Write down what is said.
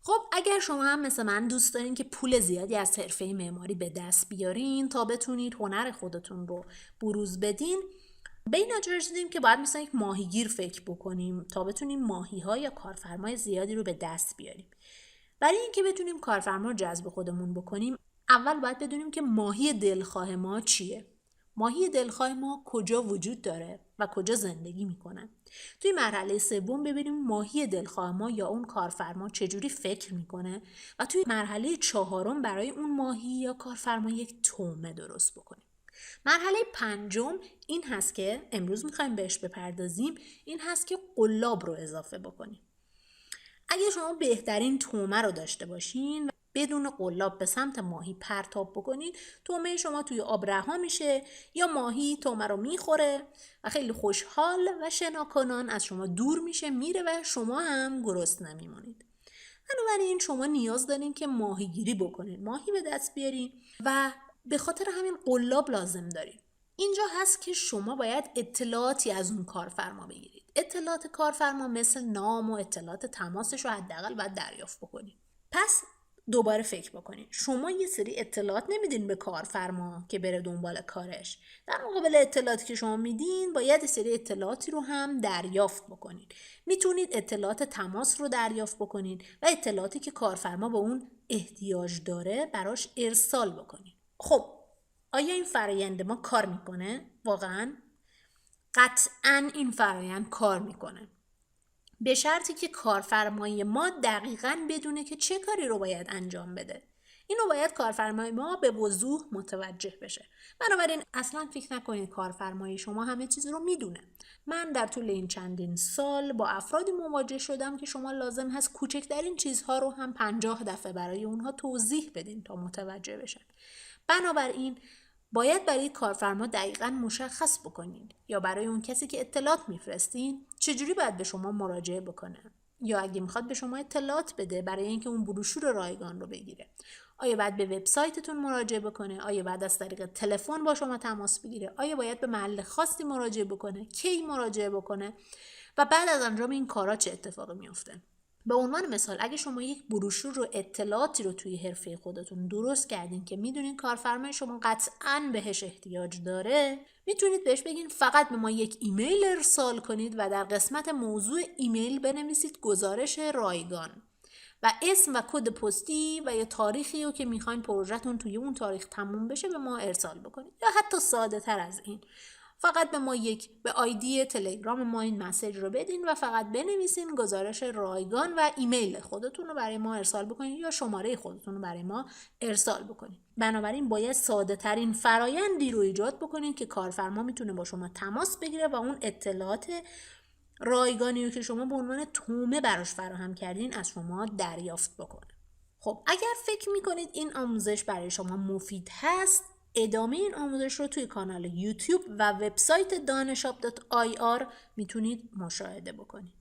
خب اگر شما هم مثل من دوست دارین که پول زیادی از حرفه معماری به دست بیارین تا بتونید هنر خودتون رو بروز بدین، به این نتیجه رسیدیم که باید مثلا یک ماهیگیر فکر بکنیم تا بتونیم ماهی‌ها یا کارفرمای زیادی رو به دست بیاریم. برای اینکه بتونیم کارفرما رو جذب خودمون بکنیم، اول باید بدونیم که ماهی دلخواه ما چیه. ماهی دلخواه ما کجا وجود داره و کجا زندگی میکنن. توی مرحله سوم ببینیم ماهی دلخواه ما یا اون کارفرما چجوری فکر میکنه و توی مرحله چهارم برای اون ماهی یا کارفرما یک تومه درست بکنیم. مرحله پنجم این هست که امروز میخوایم بهش بپردازیم، این هست که قلاب رو اضافه بکنیم. اگه شما بهترین تومه رو داشته باشین و بدون قلاب به سمت ماهی پرتاب بکنید، تومه شما توی آب رها میشه یا ماهی تومه رو میخوره و خیلی خوشحال و شناکنان از شما دور میشه، میره و شما هم گرسنه میمونید. بنابراین شما نیاز دارین که ماهیگیری بکنید، ماهی به دست بیارین و به خاطر همین قلاب لازم دارین. اینجا هست که شما باید اطلاعاتی از اون کارفرما بگیرید. اطلاعات کارفرما مثل نام و اطلاعات تماسش رو حداقل باید دریافت بکنید. پس دوباره فکر بکنید. شما یه سری اطلاعات نمیدین به کارفرما که بره دنبال کارش. در مقابل اطلاعاتی که شما میدین باید یه سری اطلاعاتی رو هم دریافت بکنید. میتونید اطلاعات تماس رو دریافت بکنید و اطلاعاتی که کارفرما به اون احتیاج داره براش ارسال بکنید. خب آیا این فرآیند ما کار میکنه؟ واقعا؟ قطعاً این فرآیند کار میکنه. به شرطی که کارفرمای ما دقیقاً بدونه که چه کاری رو باید انجام بده. اینو باید کارفرمای ما به وضوح متوجه بشه. بنابراین اصلا فکر نکنید کارفرمای شما همه چیز رو میدونه. من در طول این چندین سال با افرادی مواجه شدم که شما لازم هست کوچکترین چیزها رو هم 50 دفعه برای اونها توضیح بدین تا متوجه بشن. بنابراین باید برای کارفرما دقیقاً مشخص بکنید یا برای اون کسی که اطلاعات میفرستین چجوری باید به شما مراجعه بکنه، یا اگه میخواد به شما اطلاعات بده برای اینکه اون بروشور رایگان رو بگیره، آیا باید به وبسایتتون مراجعه بکنه، آیا باید از طریق تلفن با شما تماس بگیره، آیا باید به محل خاصی مراجعه بکنه، کی مراجعه بکنه و بعد از انجام این کارا چه اتفاقی میفته. به عنوان مثال اگه شما یک بروشور رو اطلاعاتی رو توی حرفه خودتون درست کردین که میدونین کارفرمای شما قطعاً بهش احتیاج داره، میتونید بهش بگین فقط به ما یک ایمیل ارسال کنید و در قسمت موضوع ایمیل بنویسید گزارش رایگان و اسم و کد پستی و یه تاریخی رو که میخواین پروژهتون توی اون تاریخ تموم بشه به ما ارسال بکنید. یا حتی ساده تر از این، فقط به ما به آیدی تلگرام ما این مسیج رو بدین و فقط بنویسین گزارش رایگان و ایمیل خودتون رو برای ما ارسال بکنید یا شماره خودتون رو برای ما ارسال بکنید. بنابراین باید ساده ترین فرایندی رو ایجاد بکنید که کارفرما میتونه با شما تماس بگیره و اون اطلاعات رایگانی رو که شما به عنوان تومه براش فراهم کردین از شما دریافت بکنه. خب اگر فکر میکنید این آموزش برای شما مفید هست، ادامه این آموزش رو توی کانال یوتیوب و وبسایت daneshop.ir میتونید مشاهده بکنید.